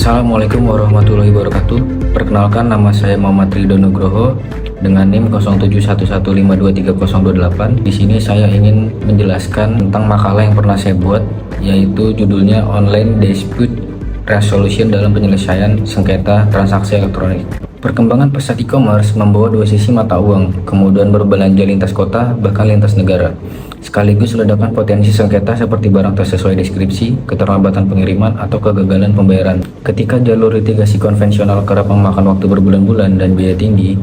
Assalamualaikum warahmatullahi wabarakatuh. Perkenalkan, nama saya Muhammad Ridho Nugroho dengan NIM 0711523028. Di sini saya ingin menjelaskan tentang makalah yang pernah saya buat, yaitu judulnya Online Dispute Resolution dalam penyelesaian sengketa transaksi elektronik. Perkembangan pesat e-commerce membawa dua sisi mata uang, kemudian berbelanja lintas kota, bahkan lintas negara. Sekaligus ledakan potensi sengketa seperti barang tak sesuai deskripsi, keterlambatan pengiriman, atau kegagalan pembayaran. Ketika jalur litigasi konvensional kerap memakan waktu berbulan-bulan dan biaya tinggi,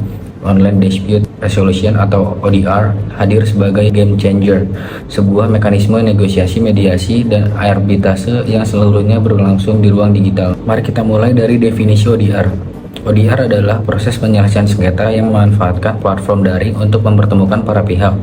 Online Dispute Resolution atau ODR hadir sebagai game changer, sebuah mekanisme negosiasi, mediasi, dan arbitrase yang seluruhnya berlangsung di ruang digital. Mari kita mulai dari definisi ODR. ODR adalah proses penyelesaian sengketa yang memanfaatkan platform daring untuk mempertemukan para pihak,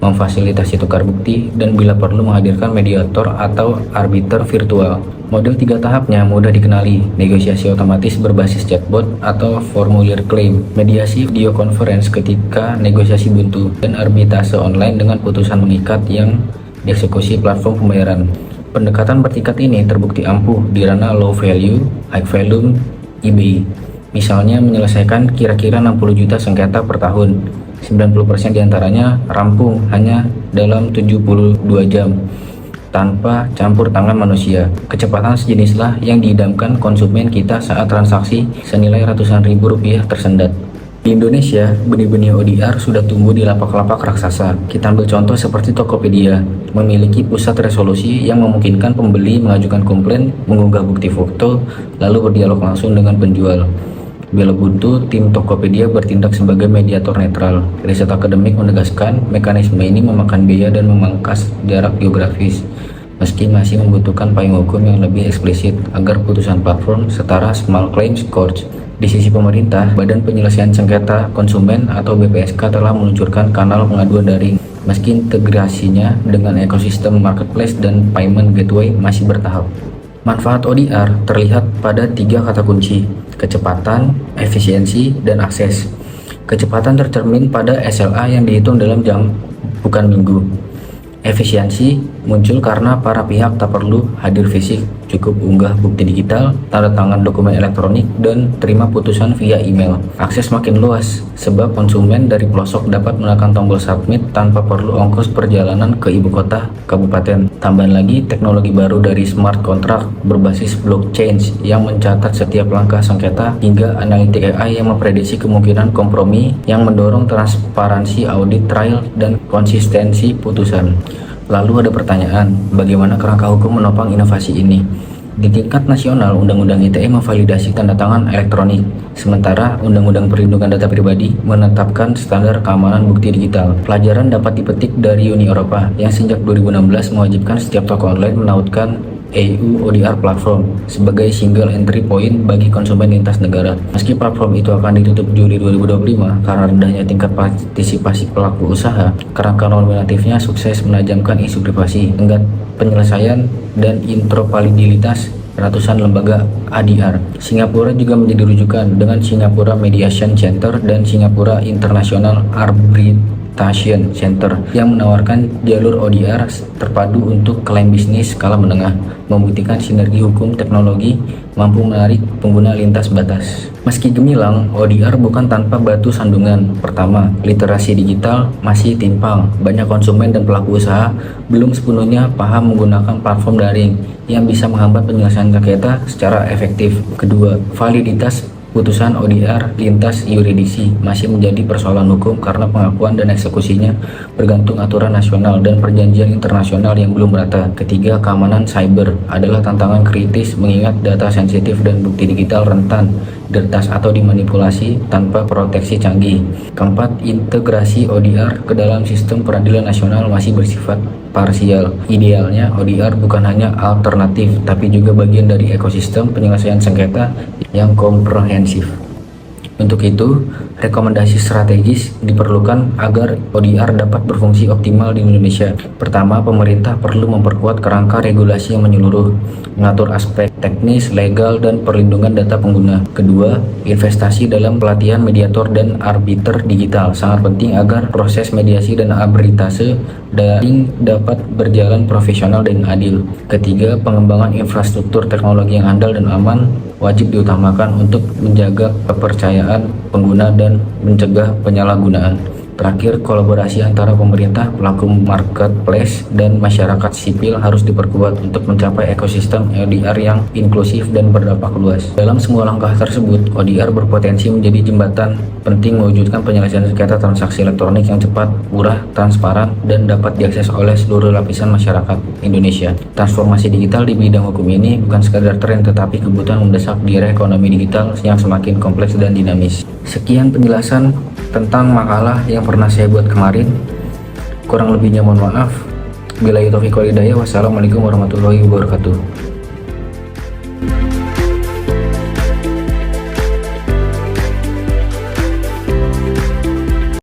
memfasilitasi tukar bukti, dan bila perlu menghadirkan mediator atau arbiter virtual. Model 3 tahapnya mudah dikenali: negosiasi otomatis berbasis chatbot atau formulir klaim, mediasi video conference ketika negosiasi buntu, dan arbitrase online dengan putusan mengikat yang dieksekusi platform pembayaran. Pendekatan bertingkat ini terbukti ampuh di ranah low value, high volume eBay. Misalnya menyelesaikan kira-kira 60 juta sengketa per tahun, 90% diantaranya rampung hanya dalam 72 jam tanpa campur tangan manusia. Kecepatan sejenislah yang diidamkan konsumen kita saat transaksi senilai ratusan ribu rupiah tersendat. Di Indonesia, benih-benih ODR sudah tumbuh di lapak-lapak raksasa. Kita ambil contoh seperti Tokopedia, memiliki pusat resolusi yang memungkinkan pembeli mengajukan komplain, mengunggah bukti foto, lalu berdialog langsung dengan penjual. Bila buntu, tim Tokopedia bertindak sebagai mediator netral. Riset akademik menegaskan mekanisme ini memakan biaya dan memangkas jarak geografis, meski masih membutuhkan payung hukum yang lebih eksplisit agar putusan platform setara Small Claims Court. Di sisi pemerintah, Badan Penyelesaian Sengketa Konsumen atau BPSK telah meluncurkan kanal pengaduan daring, meski integrasinya dengan ekosistem marketplace dan payment gateway masih bertahap. Manfaat ODR terlihat pada 3 kata kunci: kecepatan, efisiensi, dan akses. Kecepatan tercermin pada SLA yang dihitung dalam jam, bukan minggu. Efisiensi muncul karena para pihak tak perlu hadir fisik, cukup unggah bukti digital, tanda tangan dokumen elektronik, dan terima putusan via email. Akses makin luas, sebab konsumen dari pelosok dapat menekan tombol submit tanpa perlu ongkos perjalanan ke ibu kota kabupaten. Tambahan lagi, teknologi baru dari smart contract berbasis blockchain yang mencatat setiap langkah sengketa, hingga analitik AI yang memprediksi kemungkinan kompromi yang mendorong transparansi audit trial dan konsistensi putusan. Lalu ada pertanyaan, bagaimana kerangka hukum menopang inovasi ini? Di tingkat nasional, Undang-Undang ITE memvalidasi tanda tangan elektronik, sementara Undang-Undang Perlindungan Data Pribadi menetapkan standar keamanan bukti digital. Pelajaran dapat dipetik dari Uni Eropa yang sejak 2016 mewajibkan setiap toko online menautkan EU ODR platform sebagai single entry point bagi konsumen lintas negara. Meski platform itu akan ditutup Juli 2025 karena rendahnya tingkat partisipasi pelaku usaha, kerangka normatifnya sukses menajamkan isu privasi, tenggat penyelesaian, dan interoperabilitas ratusan lembaga ADR. Singapura juga menjadi rujukan dengan Singapura Mediation Center dan Singapura International Arbitration Center yang menawarkan jalur ODR terpadu untuk klaim bisnis skala menengah, membuktikan sinergi hukum teknologi mampu menarik pengguna lintas batas. Meski gemilang, ODR bukan tanpa batu sandungan. Pertama, literasi digital masih timpang. Banyak konsumen dan pelaku usaha belum sepenuhnya paham menggunakan platform daring yang bisa menghambat penyelesaian sengketa secara efektif. Kedua, validitas putusan ODR lintas yurisdiksi masih menjadi persoalan hukum karena pengakuan dan eksekusinya bergantung aturan nasional dan perjanjian internasional yang belum merata. Ketiga, keamanan cyber adalah tantangan kritis mengingat data sensitif dan bukti digital rentan diretas atau dimanipulasi tanpa proteksi canggih. Keempat, integrasi ODR ke dalam sistem peradilan nasional masih bersifat parsial. Idealnya, ODR bukan hanya alternatif, tapi juga bagian dari ekosistem penyelesaian sengketa yang komprehensif. Untuk itu, rekomendasi strategis diperlukan agar ODR dapat berfungsi optimal di Indonesia. Pertama, pemerintah perlu memperkuat kerangka regulasi yang menyeluruh, mengatur aspek teknis, legal, dan perlindungan data pengguna. Kedua, investasi dalam pelatihan mediator dan arbiter digital sangat penting agar proses mediasi dan arbitrase daring dapat berjalan profesional dan adil. Ketiga, pengembangan infrastruktur teknologi yang handal dan aman. wajib diutamakan untuk menjaga kepercayaan pengguna dan mencegah penyalahgunaan. Terakhir, kolaborasi antara pemerintah, pelaku marketplace, dan masyarakat sipil harus diperkuat untuk mencapai ekosistem ODR yang inklusif dan berdampak luas. Dalam semua langkah tersebut, ODR berpotensi menjadi jembatan penting mewujudkan penyelesaian sengketa transaksi elektronik yang cepat, murah, transparan, dan dapat diakses oleh seluruh lapisan masyarakat Indonesia. Transformasi digital di bidang hukum ini bukan sekadar tren, tetapi kebutuhan mendesak di era ekonomi digital yang semakin kompleks dan dinamis. Sekian penjelasan tentang makalah yang pernah saya buat kemarin. Kurang lebihnya mohon maaf. Billahi taufiq wal hidayah. Wassalamualaikum warahmatullahi wabarakatuh.